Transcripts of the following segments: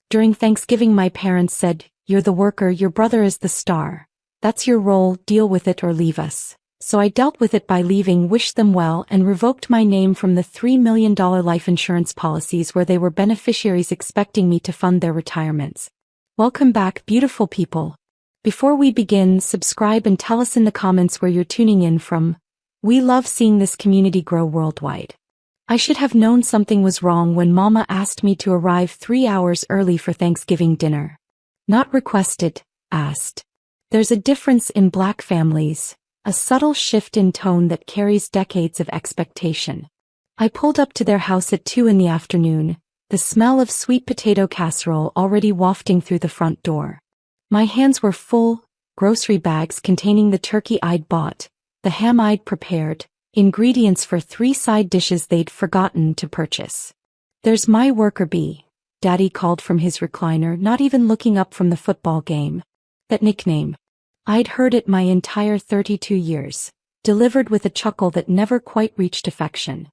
During Thanksgiving my parents said, "You're the worker, your brother is the star. That's your role, deal with it or leave us." So I dealt with it by leaving, wished them well, and revoked my name from the $3 million life insurance policies where they were beneficiaries expecting me to fund their retirements. Welcome back, beautiful people. Before we begin, subscribe and tell us in the comments where you're tuning in from. We love seeing this community grow worldwide. I should have known something was wrong when Mama asked me to arrive 3 hours early for Thanksgiving dinner. Not requested, asked. There's a difference in Black families, a subtle shift in tone that carries decades of expectation. I pulled up to their house at 2 in the afternoon, the smell of sweet potato casserole already wafting through the front door. My hands were full, grocery bags containing the turkey I'd bought, the ham I'd prepared, ingredients for 3 side dishes they'd forgotten to purchase. "There's my worker bee," Daddy called from his recliner, not even looking up from the football game. That nickname. I'd heard it my entire 32 years, delivered with a chuckle that never quite reached affection.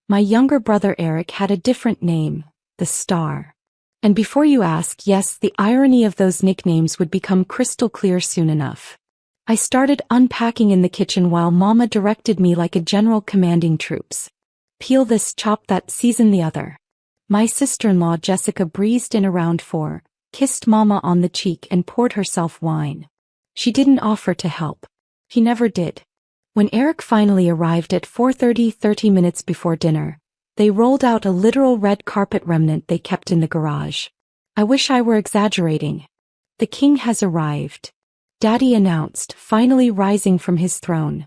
My younger brother Eric had a different name, the Star. And before you ask, yes, the irony of those nicknames would become crystal clear soon enough. I started unpacking in the kitchen while Mama directed me like a general commanding troops. Peel this, chop that, season the other. My sister-in-law Jessica breezed in around 4, kissed Mama on the cheek and poured herself wine. She didn't offer to help. He never did. When Eric finally arrived at 4:30, 30 minutes before dinner, they rolled out a literal red carpet remnant they kept in the garage. I wish I were exaggerating. "The king has arrived," Daddy announced, finally rising from his throne.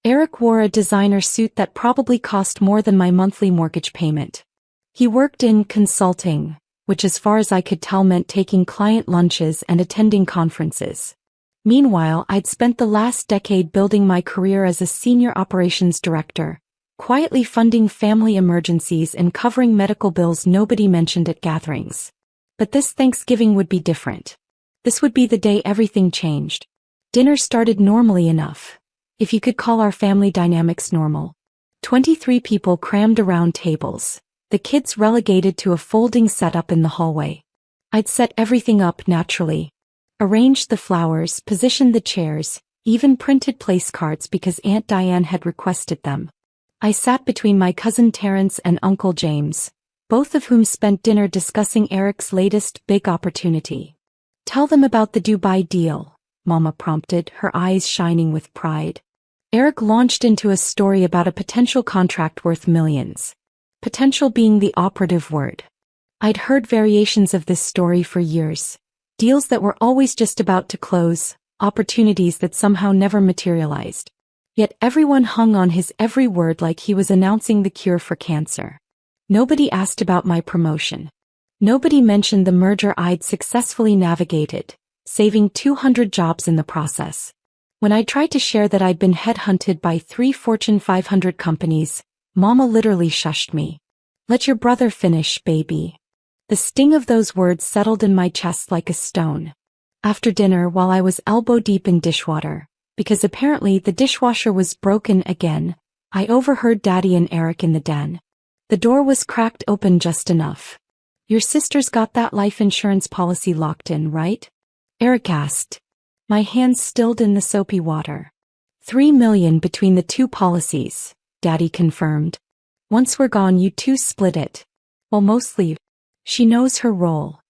Eric wore a designer suit that probably cost more than my monthly mortgage payment. He worked in consulting, which as far as I could tell meant taking client lunches and attending conferences. Meanwhile, I'd spent the last decade building my career as a senior operations director, quietly funding family emergencies and covering medical bills nobody mentioned at gatherings. But this Thanksgiving would be different. This would be the day everything changed. Dinner started normally enough, if you could call our family dynamics normal. 23 people crammed around tables, the kids relegated to a folding setup in the hallway. I'd set everything up naturally. Arranged the flowers, positioned the chairs, even printed place cards because Aunt Diane had requested them. I sat between my cousin Terrence and Uncle James, both of whom spent dinner discussing Eric's latest big opportunity. "Tell them about the Dubai deal," Mama prompted, her eyes shining with pride. Eric launched into a story about a potential contract worth millions. Potential being the operative word. I'd heard variations of this story for years. Deals that were always just about to close, opportunities that somehow never materialized. Yet everyone hung on his every word like he was announcing the cure for cancer. Nobody asked about my promotion. Nobody mentioned the merger I'd successfully navigated, saving 200 jobs in the process. When I tried to share that I'd been headhunted by 3 Fortune 500 companies, Mama literally shushed me. "Let your brother finish, baby." The sting of those words settled in my chest like a stone. After dinner, while I was elbow-deep in dishwater, because apparently the dishwasher was broken again, I overheard Daddy and Eric in the den. The door was cracked open just enough. "Your sister's got that life insurance policy locked in, right?" Eric asked. My hands stilled in the soapy water. $3 million between the 2 policies, Daddy confirmed. "Once we're gone, you 2 split it." "Well, mostly. She knows her role."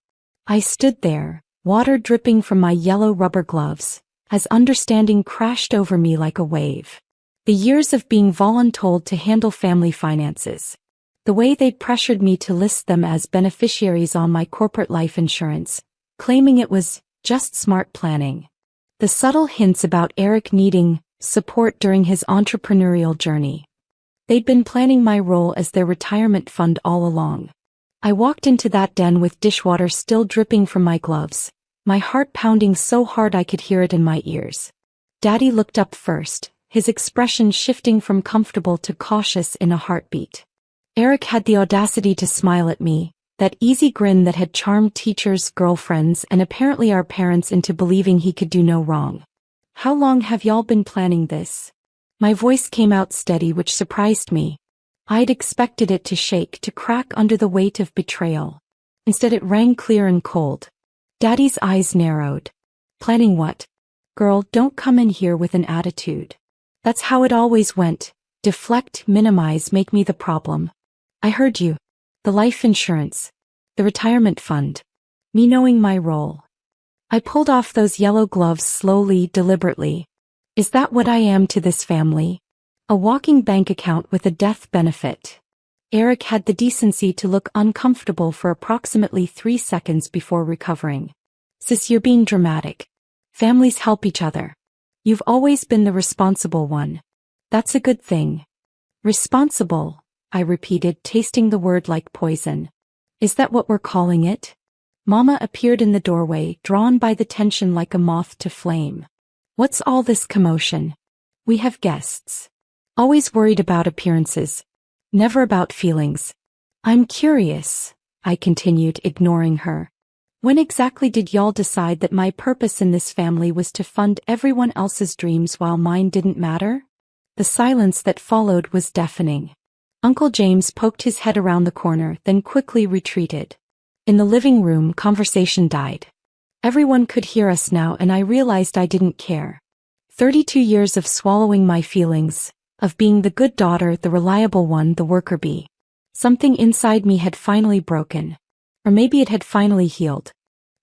I stood there, water dripping from my yellow rubber gloves, as understanding crashed over me like a wave. The years of being voluntold to handle family finances. The way they'd pressured me to list them as beneficiaries on my corporate life insurance, claiming it was just smart planning. The subtle hints about Eric needing support during his entrepreneurial journey. They'd been planning my role as their retirement fund all along. I walked into that den with dishwater still dripping from my gloves, my heart pounding so hard I could hear it in my ears. Daddy looked up first, his expression shifting from comfortable to cautious in a heartbeat. Eric had the audacity to smile at me, that easy grin that had charmed teachers, girlfriends, and apparently our parents into believing he could do no wrong. "How long have y'all been planning this?" My voice came out steady, which surprised me. I'd expected it to shake, to crack under the weight of betrayal. Instead it rang clear and cold. Daddy's eyes narrowed. Planning what? Girl, don't come in here with an attitude. That's how it always went. Deflect, minimize, make me the problem. I heard you. The life insurance. The retirement fund. Me knowing my role. I pulled off those yellow gloves slowly, deliberately. Is that what I am to this family? A walking bank account with a death benefit. Eric had the decency to look uncomfortable for approximately 3 seconds before recovering. Sis, you're being dramatic. Families help each other. You've always been the responsible one. That's a good thing. Responsible, I repeated, tasting the word like poison. Is that what we're calling it? Mama appeared in the doorway, drawn by the tension like a moth to flame. What's all this commotion? We have guests. Always worried about appearances. Never about feelings. I'm curious, I continued, ignoring her. When exactly did y'all decide that my purpose in this family was to fund everyone else's dreams while mine didn't matter? The silence that followed was deafening. Uncle James poked his head around the corner, then quickly retreated. In the living room, conversation died. Everyone could hear us now, and I realized I didn't care. 32 years of swallowing my feelings, of being the good daughter, the reliable one, the worker bee. Something inside me had finally broken. Or maybe it had finally healed.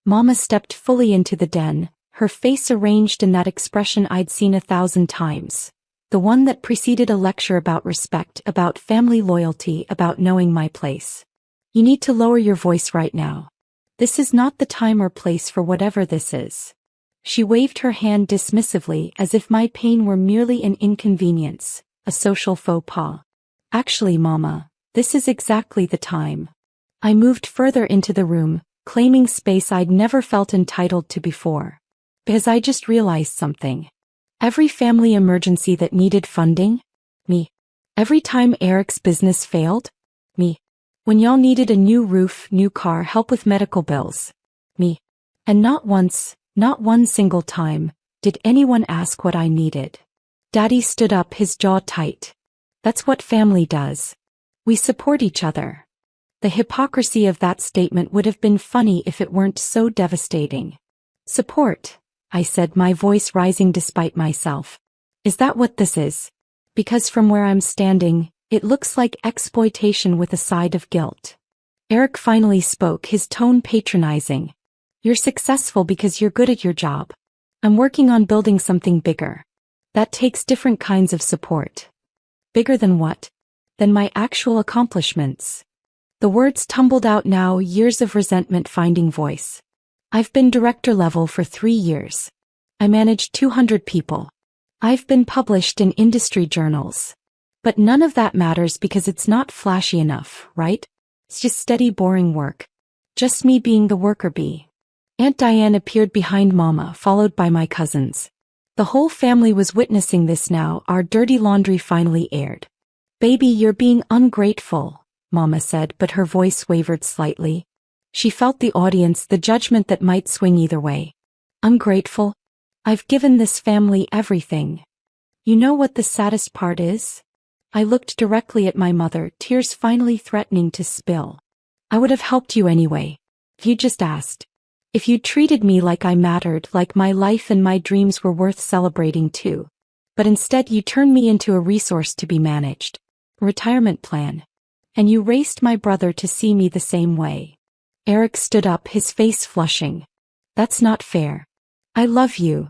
Mama stepped fully into the den, her face arranged in that expression I'd seen 1,000 times. The one that preceded a lecture about respect, about family loyalty, about knowing my place. You need to lower your voice right now. This is not the time or place for whatever this is. She waved her hand dismissively as if my pain were merely an inconvenience, a social faux pas. Actually, Mama, this is exactly the time. I moved further into the room, claiming space I'd never felt entitled to before. Because I just realized something. Every family emergency that needed funding? Me. Every time Eric's business failed? Me. When y'all needed a new roof, new car, help with medical bills? Me. And not once, not one single time, did anyone ask what I needed. Daddy stood up, his jaw tight. That's what family does. We support each other. The hypocrisy of that statement would have been funny if it weren't so devastating. Support, I said, my voice rising despite myself. Is that what this is? Because from where I'm standing, it looks like exploitation with a side of guilt. Eric finally spoke, his tone patronizing. You're successful because you're good at your job. I'm working on building something bigger. That takes different kinds of support. Bigger than what? Than my actual accomplishments. The words tumbled out now, years of resentment finding voice. I've been director level for 3 years. I managed 200 people. I've been published in industry journals. But none of that matters because it's not flashy enough, right? It's just steady, boring work. Just me being the worker bee. Aunt Diane appeared behind Mama, followed by my cousins. The whole family was witnessing this now, our dirty laundry finally aired. Baby, you're being ungrateful, Mama said, but her voice wavered slightly. She felt the audience, the judgment that might swing either way. Ungrateful? I've given this family everything. You know what the saddest part is? I looked directly at my mother, tears finally threatening to spill. I would have helped you anyway. If you just asked. If you treated me like I mattered, like my life and my dreams were worth celebrating too. But instead you turned me into a resource to be managed. A retirement plan. And you raced my brother to see me the same way. Eric stood up, his face flushing. That's not fair. I love you.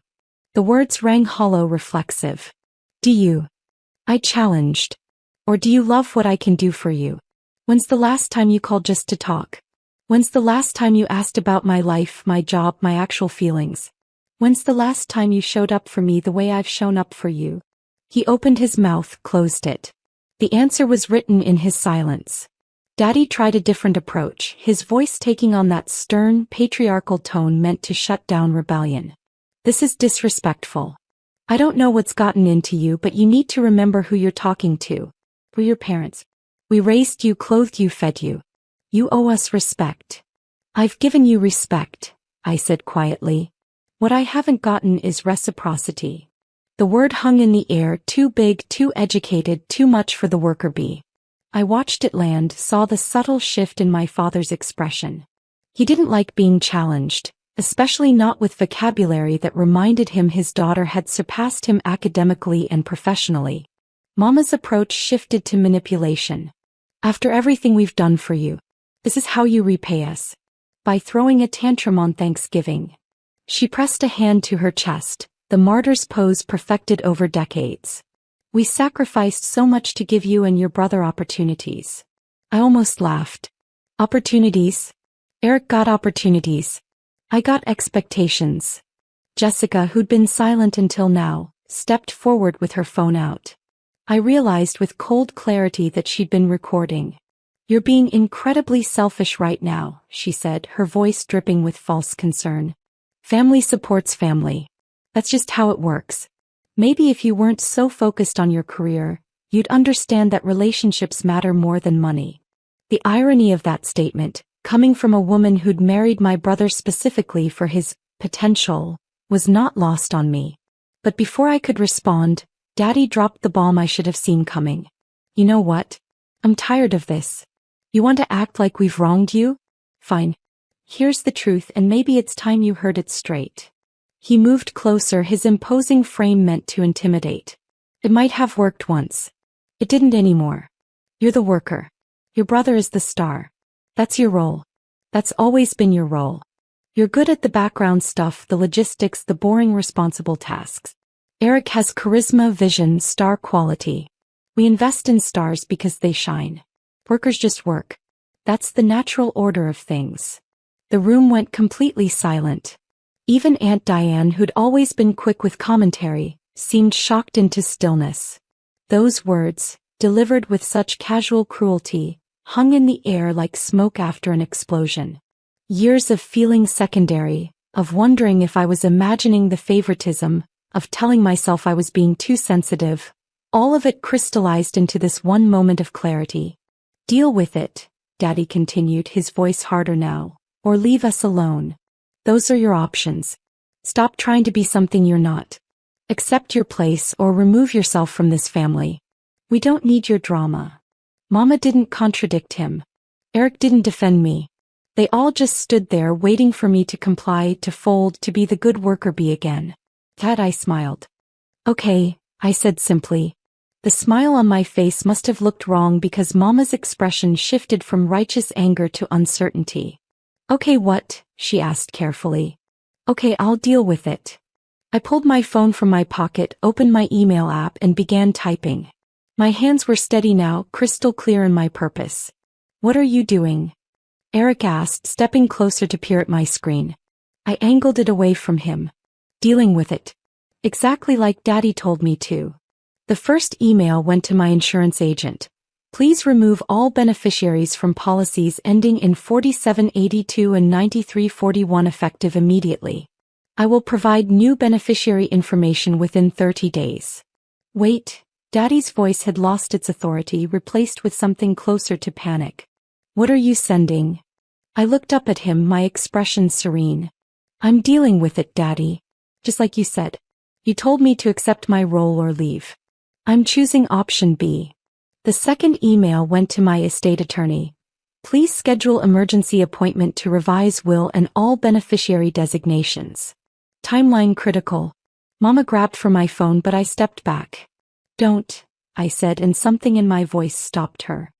The words rang hollow, reflexive. Do you? I challenged. Or do you love what I can do for you? When's the last time you called just to talk? When's the last time you asked about my life, my job, my actual feelings? When's the last time you showed up for me the way I've shown up for you? He opened his mouth, closed it. The answer was written in his silence. Daddy tried a different approach, his voice taking on that stern, patriarchal tone meant to shut down rebellion. This is disrespectful. I don't know what's gotten into you, but you need to remember who you're talking to. We're your parents. We raised you, clothed you, fed you. You owe us respect. I've given you respect, I said quietly. What I haven't gotten is reciprocity. The word hung in the air, too big, too educated, too much for the worker bee. I watched it land, saw the subtle shift in my father's expression. He didn't like being challenged, especially not with vocabulary that reminded him his daughter had surpassed him academically and professionally. Mama's approach shifted to manipulation. After everything we've done for you, this is how you repay us. By throwing a tantrum on Thanksgiving. She pressed a hand to her chest, the martyr's pose perfected over decades. We sacrificed so much to give you and your brother opportunities. I almost laughed. Opportunities? Eric got opportunities. I got expectations. Jessica, who'd been silent until now, stepped forward with her phone out. I realized with cold clarity that she'd been recording. You're being incredibly selfish right now, she said, her voice dripping with false concern. Family supports family. That's just how it works. Maybe if you weren't so focused on your career, you'd understand that relationships matter more than money. The irony of that statement, coming from a woman who'd married my brother specifically for his potential, was not lost on me. But before I could respond, Daddy dropped the bomb I should have seen coming. You know what? I'm tired of this. You want to act like we've wronged you? Fine. Here's the truth, and maybe it's time you heard it straight. He moved closer, his imposing frame meant to intimidate. It might have worked once. It didn't anymore. You're the worker. Your brother is the star. That's your role. That's always been your role. You're good at the background stuff, the logistics, the boring responsible tasks. Eric has charisma, vision, star quality. We invest in stars because they shine. Workers just work. That's the natural order of things. The room went completely silent. Even Aunt Diane, who'd always been quick with commentary, seemed shocked into stillness. Those words, delivered with such casual cruelty, hung in the air like smoke after an explosion. Years of feeling secondary, of wondering if I was imagining the favoritism, of telling myself I was being too sensitive, all of it crystallized into this one moment of clarity. Deal with it, Daddy continued, his voice harder now, or leave us alone. Those are your options. Stop trying to be something you're not. Accept your place or remove yourself from this family. We don't need your drama. Mama didn't contradict him. Eric didn't defend me. They all just stood there waiting for me to comply, to fold, to be the good worker bee again. That I smiled. Okay, I said simply. The smile on my face must have looked wrong because Mama's expression shifted from righteous anger to uncertainty. Okay, what? She asked carefully. Okay, I'll deal with it. I pulled my phone from my pocket, opened my email app, and began typing. My hands were steady now, crystal clear in my purpose. What are you doing? Eric asked, stepping closer to peer at my screen. I angled it away from him. Dealing with it. Exactly like Daddy told me to. The first email went to my insurance agent. Please remove all beneficiaries from policies ending in 4782 and 9341 effective immediately. I will provide new beneficiary information within 30 days. Wait, Daddy's voice had lost its authority, replaced with something closer to panic. What are you sending? I looked up at him, my expression serene. I'm dealing with it, Daddy. Just like you said. You told me to accept my role or leave. I'm choosing option B. The second email went to my estate attorney. Please schedule emergency appointment to revise will and all beneficiary designations. Timeline critical. Mama grabbed for my phone, but I stepped back. Don't, I said, and something in my voice stopped her.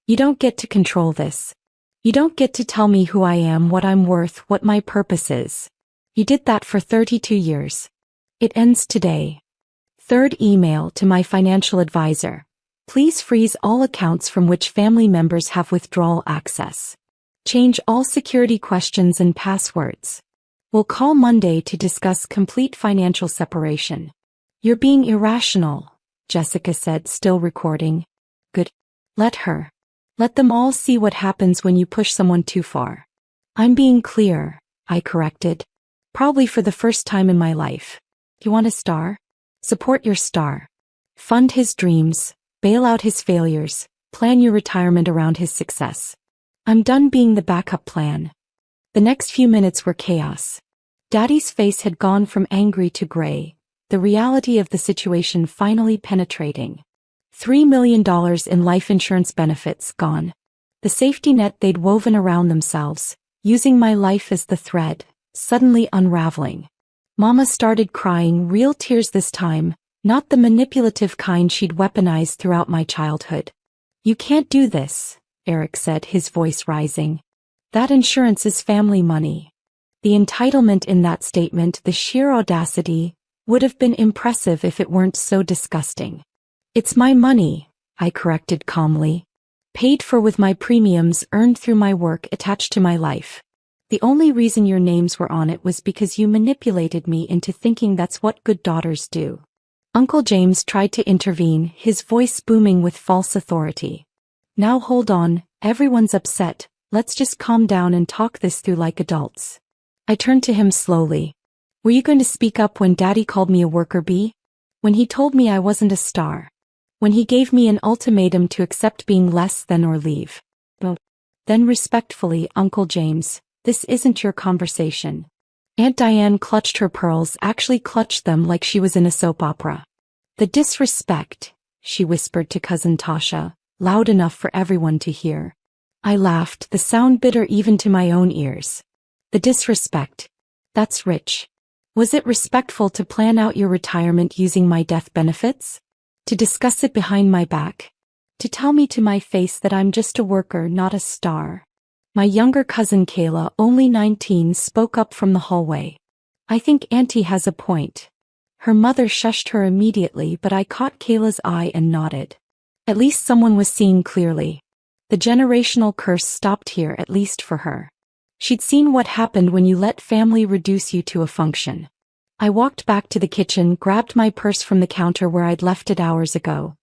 You don't get to control this. You don't get to tell me who I am, what I'm worth, what my purpose is. You did that for 32 years. It ends today. Third email to my financial advisor. Please freeze all accounts from which family members have withdrawal access. Change all security questions and passwords. We'll call Monday to discuss complete financial separation. You're being irrational, Jessica said, still recording. Good. Let her. Let them all see what happens when you push someone too far. I'm being clear, I corrected. Probably for the first time in my life. You want a star? Support your star. Fund his dreams. Bail out his failures, plan your retirement around his success. I'm done being the backup plan. The next few minutes were chaos. Daddy's face had gone from angry to gray, the reality of the situation finally penetrating. $3 million in life insurance benefits gone. The safety net they'd woven around themselves, using my life as the thread, suddenly unraveling. Mama started crying, real tears this time, not the manipulative kind she'd weaponized throughout my childhood. "You can't do this," Eric said, his voice rising. "That insurance is family money." The entitlement in that statement, the sheer audacity, would have been impressive if it weren't so disgusting. "It's my money," I corrected calmly. "Paid for with my premiums earned through my work attached to my life. The only reason your names were on it was because you manipulated me into thinking that's what good daughters do." Uncle James tried to intervene, his voice booming with false authority. "Now hold on, everyone's upset, let's just calm down and talk this through like adults." I turned to him slowly. "Were you going to speak up when Daddy called me a worker bee? When he told me I wasn't a star? When he gave me an ultimatum to accept being less than or leave?" Then respectfully, Uncle James, this isn't your conversation." Aunt Diane clutched her pearls, actually clutched them like she was in a soap opera. "The disrespect," she whispered to Cousin Tasha, loud enough for everyone to hear. I laughed, the sound bitter even to my own ears. "The disrespect. That's rich. Was it respectful to plan out your retirement using my death benefits? To discuss it behind my back? To tell me to my face that I'm just a worker, not a star?" My younger cousin Kayla, only 19, spoke up from the hallway. "I think Auntie has a point." Her mother shushed her immediately, but I caught Kayla's eye and nodded. At least someone was seeing clearly. The generational curse stopped here, at least for her. She'd seen what happened when you let family reduce you to a function. I walked back to the kitchen, grabbed my purse from the counter where I'd left it hours ago.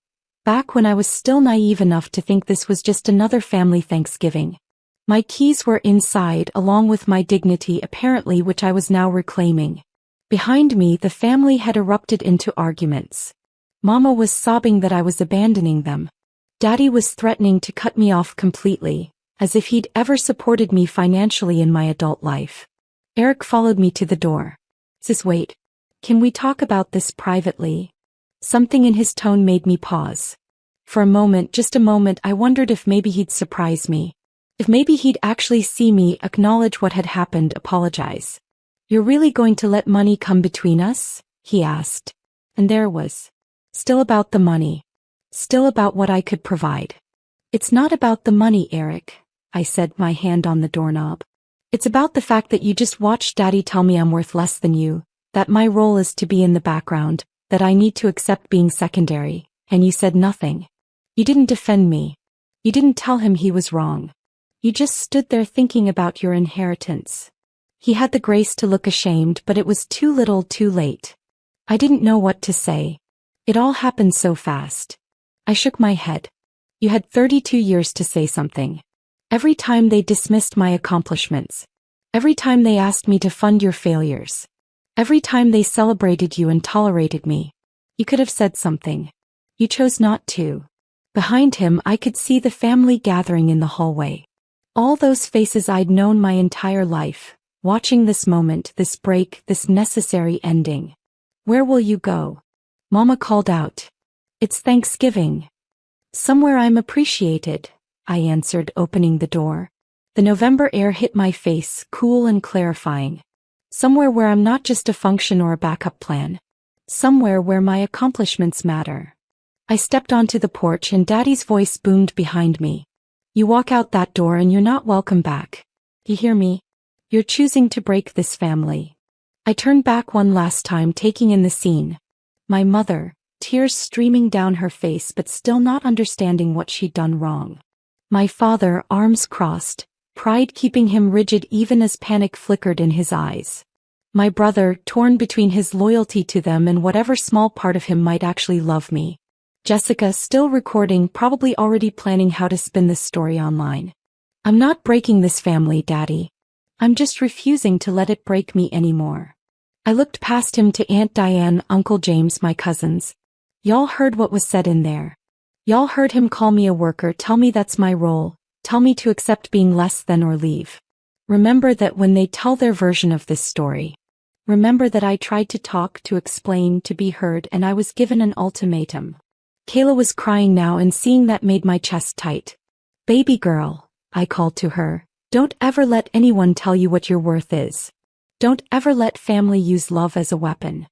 Back when I was still naive enough to think this was just another family Thanksgiving. My keys were inside, along with my dignity apparently, which I was now reclaiming. Behind me, the family had erupted into arguments. Mama was sobbing that I was abandoning them. Daddy was threatening to cut me off completely, as if he'd ever supported me financially in my adult life. Eric followed me to the door. "Sis, wait. Can we talk about this privately?" Something in his tone made me pause. For a moment, just a moment, I wondered if maybe he'd surprise me. If maybe he'd actually see me, acknowledge what had happened, apologize. "You're really going to let money come between us?" he asked. And there it was. Still about the money. Still about what I could provide. "It's not about the money, Eric," I said, my hand on the doorknob. "It's about the fact that you just watched Daddy tell me I'm worth less than you, that my role is to be in the background, that I need to accept being secondary, and you said nothing. You didn't defend me. You didn't tell him he was wrong. You just stood there thinking about your inheritance." He had the grace to look ashamed, but it was too little too late. I didn't know what to say. It all happened so fast. I shook my head. "You had 32 years to say something. Every time they dismissed my accomplishments. Every time they asked me to fund your failures. Every time they celebrated you and tolerated me. You could have said something. You chose not to." Behind him, I could see the family gathering in the hallway. All those faces I'd known my entire life, watching this moment, this break, this necessary ending. "Where will you go?" Mama called out. "It's Thanksgiving." "Somewhere I'm appreciated," I answered, opening the door. The November air hit my face, cool and clarifying. "Somewhere where I'm not just a function or a backup plan. Somewhere where my accomplishments matter." I stepped onto the porch and Daddy's voice boomed behind me. "You walk out that door and you're not welcome back. You hear me? You're choosing to break this family." I turned back one last time, taking in the scene. My mother, tears streaming down her face but still not understanding what she'd done wrong. My father, arms crossed, pride keeping him rigid even as panic flickered in his eyes. My brother, torn between his loyalty to them and whatever small part of him might actually love me. Jessica, still recording, probably already planning how to spin this story online. "I'm not breaking this family, Daddy. I'm just refusing to let it break me anymore." I looked past him to Aunt Diane, Uncle James, my cousins. "Y'all heard what was said in there. Y'all heard him call me a worker, tell me that's my role, tell me to accept being less than or leave. Remember that when they tell their version of this story. Remember that I tried to talk, to explain, to be heard, and I was given an ultimatum." Kayla was crying now, and seeing that made my chest tight. "Baby girl," I called to her, Don't ever let anyone tell you what your worth is. Don't ever let family use love as a weapon.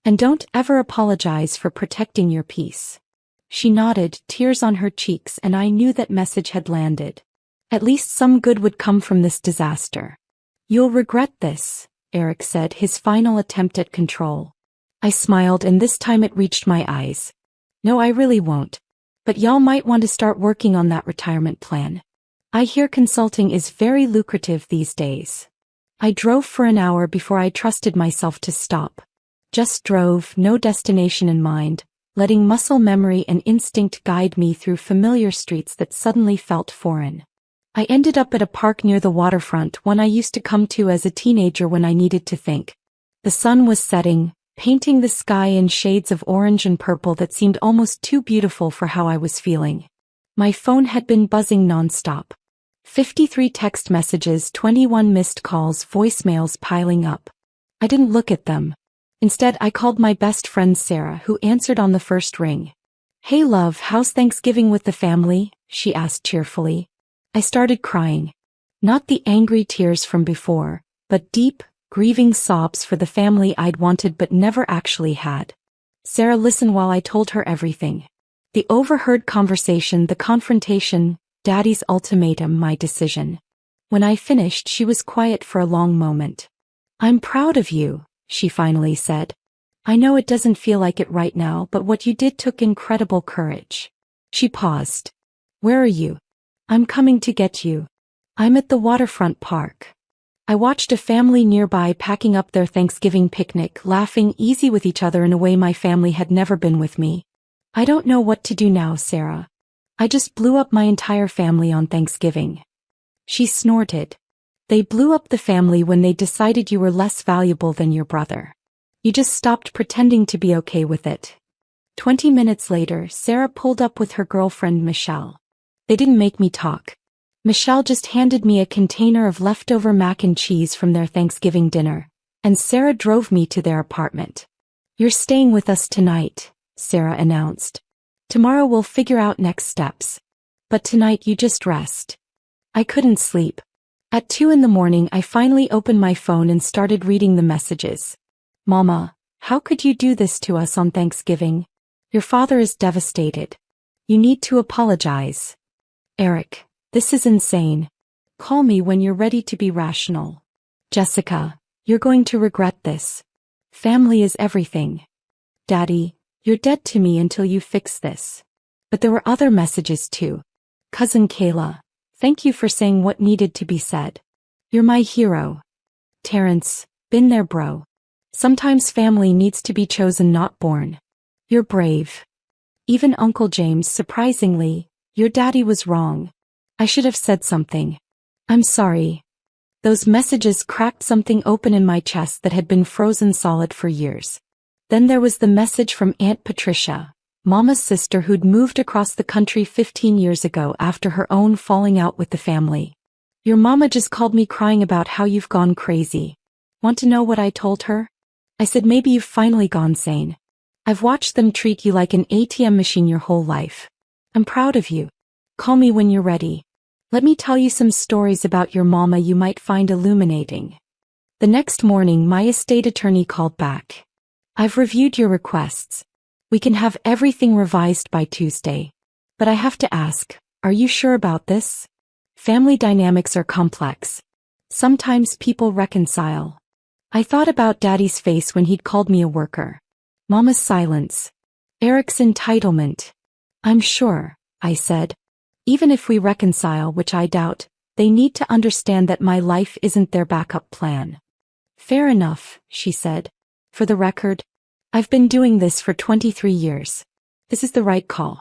And don't ever apologize for protecting your peace. She nodded, tears on her cheeks, and I knew that message had landed. At least some good would come from this disaster. You'll regret this, Eric said, his final attempt at control. I smiled, and this time it reached my eyes. No, I really won't. But y'all might want to start working on that retirement plan. I hear consulting is very lucrative these days. I drove for an hour before I trusted myself to stop. Just drove, no destination in mind, letting muscle memory and instinct guide me through familiar streets that suddenly felt foreign. I ended up at a park near the waterfront, one I used to come to as a teenager when I needed to think. The sun was setting, painting the sky in shades of orange and purple that seemed almost too beautiful for how I was feeling. My phone had been buzzing nonstop. 53 text messages, 21 missed calls, voicemails piling up. I didn't look at them. Instead, I called my best friend Sarah, who answered on the first ring. "Hey love, how's Thanksgiving with the family?" she asked cheerfully. I started crying. Not the angry tears from before, but deep, grieving sobs for the family I'd wanted but never actually had. Sarah listened while I told her everything. The overheard conversation, the confrontation, Daddy's ultimatum, my decision. When I finished, she was quiet for a long moment. "I'm proud of you," she finally said. "I know it doesn't feel like it right now, but what you did took incredible courage." She paused. "Where are you?" "I'm coming to get you. I'm at the waterfront park." I watched a family nearby packing up their Thanksgiving picnic, laughing easy with each other in a way my family had never been with me. "I don't know what to do now, Sarah. I just blew up my entire family on Thanksgiving." She snorted. "They blew up the family when they decided you were less valuable than your brother. You just stopped pretending to be okay with it." 20 minutes later, Sarah pulled up with her girlfriend Michelle. They didn't make me talk. Michelle just handed me a container of leftover mac and cheese from their Thanksgiving dinner, and Sarah drove me to their apartment. "You're staying with us tonight," Sarah announced. "Tomorrow we'll figure out next steps. But tonight you just rest." I couldn't sleep. At 2 in the morning I finally opened my phone and started reading the messages. "Mama, how could you do this to us on Thanksgiving? Your father is devastated. You need to apologize. Eric, this is insane. Call me when you're ready to be rational. Jessica, you're going to regret this. Family is everything. Daddy, you're dead to me until you fix this." But there were other messages too. "Cousin Kayla, thank you for saying what needed to be said. You're my hero. Terrence, been there bro. Sometimes family needs to be chosen, not born. You're brave. Even Uncle James, surprisingly, your daddy was wrong. I should have said something. I'm sorry." Those messages cracked something open in my chest that had been frozen solid for years. Then there was the message from Aunt Patricia, Mama's sister who'd moved across the country 15 years ago after her own falling out with the family. "Your mama just called me crying about how you've gone crazy. Want to know what I told her? I said maybe you've finally gone sane. I've watched them treat you like an ATM machine your whole life. I'm proud of you. Call me when you're ready. Let me tell you some stories about your mama you might find illuminating." The next morning my estate attorney called back. "I've reviewed your requests. We can have everything revised by Tuesday. But I have to ask, are you sure about this? Family dynamics are complex. Sometimes people reconcile." I thought about Daddy's face when he'd called me a worker. Mama's silence. Eric's entitlement. "I'm sure," I said. "Even if we reconcile, which I doubt, they need to understand that my life isn't their backup plan." "Fair enough," she said. "For the record, I've been doing this for 23 years. This is the right call.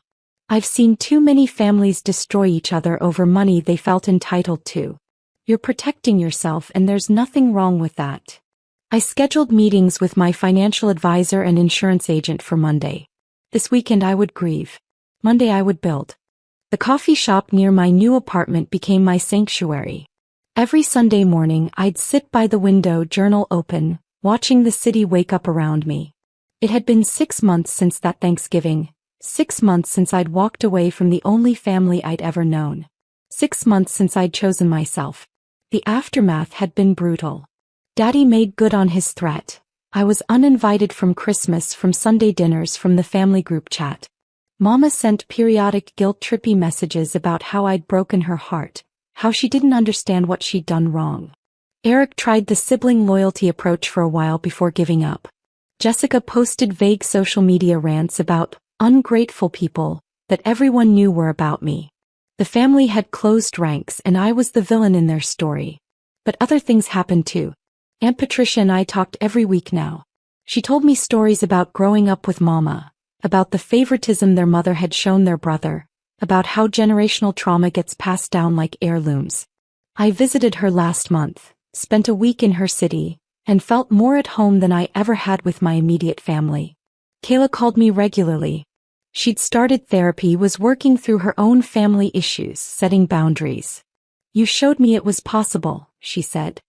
I've seen too many families destroy each other over money they felt entitled to. You're protecting yourself and there's nothing wrong with that." I scheduled meetings with my financial advisor and insurance agent for Monday. This weekend I would grieve. Monday I would build. The coffee shop near my new apartment became my sanctuary. Every Sunday morning I'd sit by the window, journal open, watching the city wake up around me. It had been 6 months since that Thanksgiving, 6 months since I'd walked away from the only family I'd ever known. 6 months since I'd chosen myself. The aftermath had been brutal. Daddy made good on his threat. I was uninvited from Christmas, from Sunday dinners, from the family group chat. Mama sent periodic guilt-trippy messages about how I'd broken her heart, how she didn't understand what she'd done wrong. Eric tried the sibling loyalty approach for a while before giving up. Jessica posted vague social media rants about ungrateful people that everyone knew were about me. The family had closed ranks and I was the villain in their story. But other things happened too. Aunt Patricia and I talked every week now. She told me stories about growing up with Mama, about the favoritism their mother had shown their brother, about how generational trauma gets passed down like heirlooms. I visited her last month, spent a week in her city, and felt more at home than I ever had with my immediate family. Kayla called me regularly. She'd started therapy, was working through her own family issues, setting boundaries. "You showed me it was possible," she said.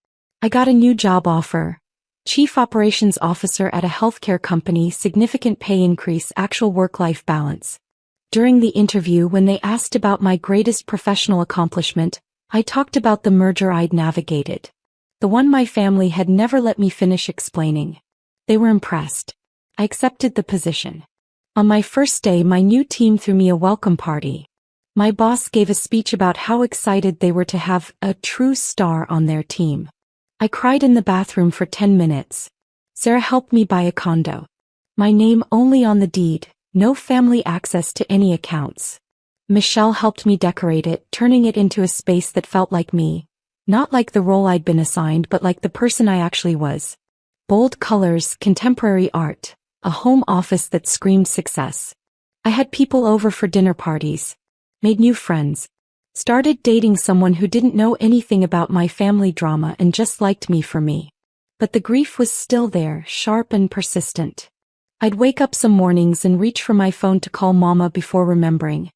"I got a new job offer. Chief Operations Officer at a healthcare company, significant pay increase, actual work-life balance." During the interview, when they asked about my greatest professional accomplishment, I talked about the merger I'd navigated. The one my family had never let me finish explaining. They were impressed. I accepted the position. On my first day, my new team threw me a welcome party. My boss gave a speech about how excited they were to have a true star on their team. I cried in the bathroom for 10 minutes. Sarah helped me buy a condo. My name only on the deed, no family access to any accounts. Michelle helped me decorate it, turning it into a space that felt like me. Not like the role I'd been assigned, but like the person I actually was. Bold colors, contemporary art, a home office that screamed success. I had people over for dinner parties. Made new friends. Started dating someone who didn't know anything about my family drama and just liked me for me. But the grief was still there, sharp and persistent. I'd wake up some mornings and reach for my phone to call Mama before remembering.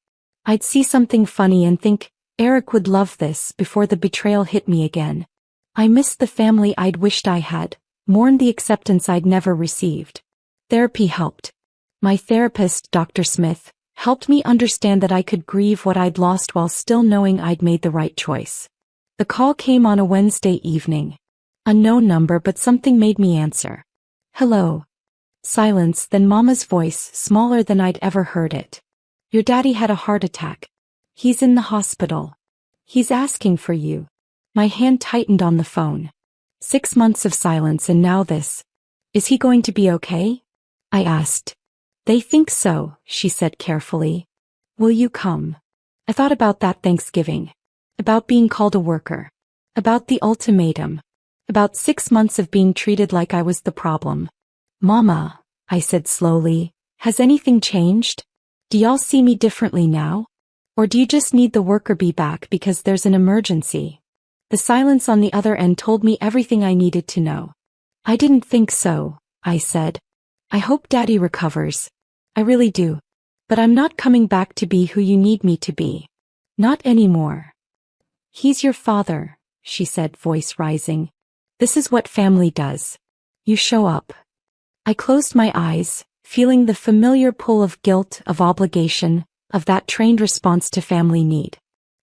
I'd see something funny and think, Eric would love this, before the betrayal hit me again. I missed the family I'd wished I had, mourned the acceptance I'd never received. Therapy helped. My therapist, Dr. Smith, helped me understand that I could grieve what I'd lost while still knowing I'd made the right choice. The call came on a Wednesday evening. Unknown number, but something made me answer. "Hello." Silence, then Mama's voice, smaller than I'd ever heard it. "Your daddy had a heart attack. He's in the hospital. He's asking for you." My hand tightened on the phone. 6 months of silence and now this. "Is he going to be okay?" I asked. "They think so," she said carefully. "Will you come?" I thought about that Thanksgiving. About being called a worker. About the ultimatum. About 6 months of being treated like I was the problem. "Mama," I said slowly, "has anything changed? Do y'all see me differently now? Or do you just need the worker bee back because there's an emergency?" The silence on the other end told me everything I needed to know. "I didn't think so," I said. "I hope Daddy recovers. I really do. But I'm not coming back to be who you need me to be. Not anymore." "He's your father," she said, voice rising. "This is what family does. You show up." I closed my eyes, feeling the familiar pull of guilt, of obligation, of that trained response to family need.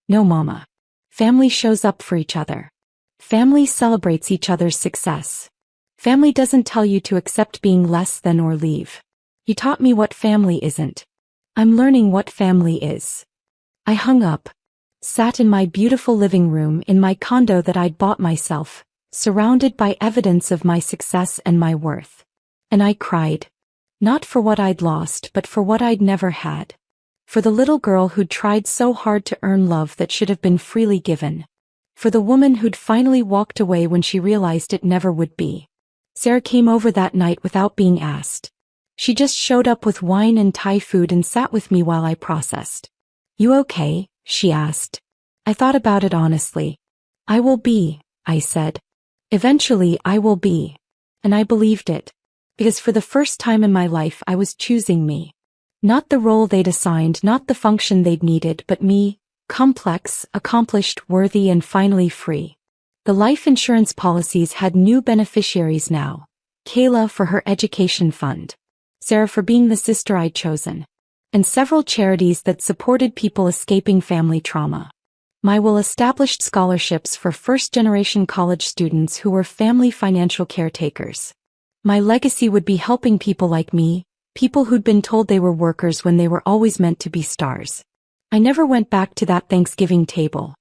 "No, Mama. Family shows up for each other. Family celebrates each other's success. Family doesn't tell you to accept being less than or leave. You taught me what family isn't. I'm learning what family is." I hung up. Sat in my beautiful living room in my condo that I'd bought myself, surrounded by evidence of my success and my worth. And I cried. Not for what I'd lost, but for what I'd never had. For the little girl who'd tried so hard to earn love that should have been freely given. For the woman who'd finally walked away when she realized it never would be. Sarah came over that night without being asked. She just showed up with wine and Thai food and sat with me while I processed. "You okay?" she asked. I thought about it honestly. "I will be," I said. "Eventually I will be." And I believed it. Because for the first time in my life I was choosing me. Not the role they'd assigned, not the function they'd needed, but me, complex, accomplished, worthy, and finally free. The life insurance policies had new beneficiaries now. Kayla for her education fund. Sarah for being the sister I'd chosen. And several charities that supported people escaping family trauma. My will established scholarships for first-generation college students who were family financial caretakers. My legacy would be helping people like me, people who'd been told they were workers when they were always meant to be stars. I never went back to that Thanksgiving table.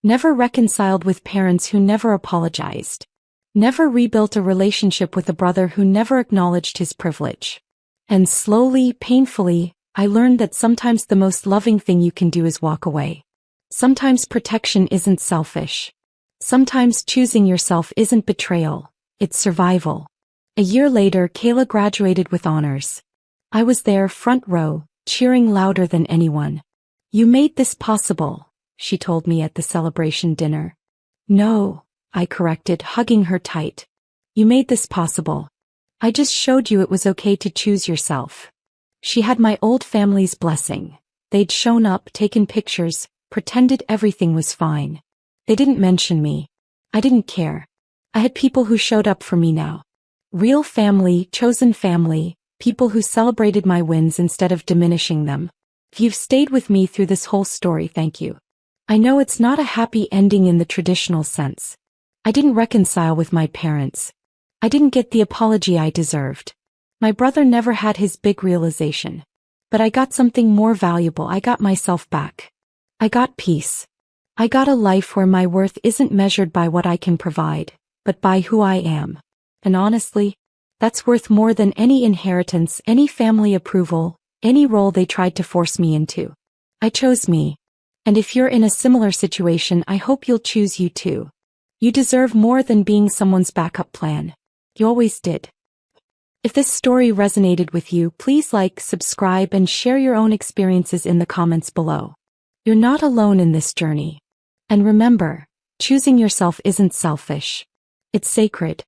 Never reconciled with parents who never apologized. Never rebuilt a relationship with a brother who never acknowledged his privilege. And slowly, painfully, I learned that sometimes the most loving thing you can do is walk away. Sometimes protection isn't selfish. Sometimes choosing yourself isn't betrayal, it's survival. A year later, Kayla graduated with honors. I was there front row, cheering louder than anyone. "You made this possible," she told me at the celebration dinner. "No," I corrected, hugging her tight. "You made this possible. I just showed you it was okay to choose yourself." She had my old family's blessing. They'd shown up, taken pictures, pretended everything was fine. They didn't mention me. I didn't care. I had people who showed up for me now. Real family, chosen family, people who celebrated my wins instead of diminishing them. If you've stayed with me through this whole story, thank you. I know it's not a happy ending in the traditional sense. I didn't reconcile with my parents. I didn't get the apology I deserved. My brother never had his big realization. But I got something more valuable. I got myself back. I got peace. I got a life where my worth isn't measured by what I can provide, but by who I am. And honestly, that's worth more than any inheritance, any family approval, any role they tried to force me into. I chose me. And if you're in a similar situation, I hope you'll choose you too. You deserve more than being someone's backup plan. You always did. If this story resonated with you, please like, subscribe, and share your own experiences in the comments below. You're not alone in this journey. And remember, choosing yourself isn't selfish. It's sacred.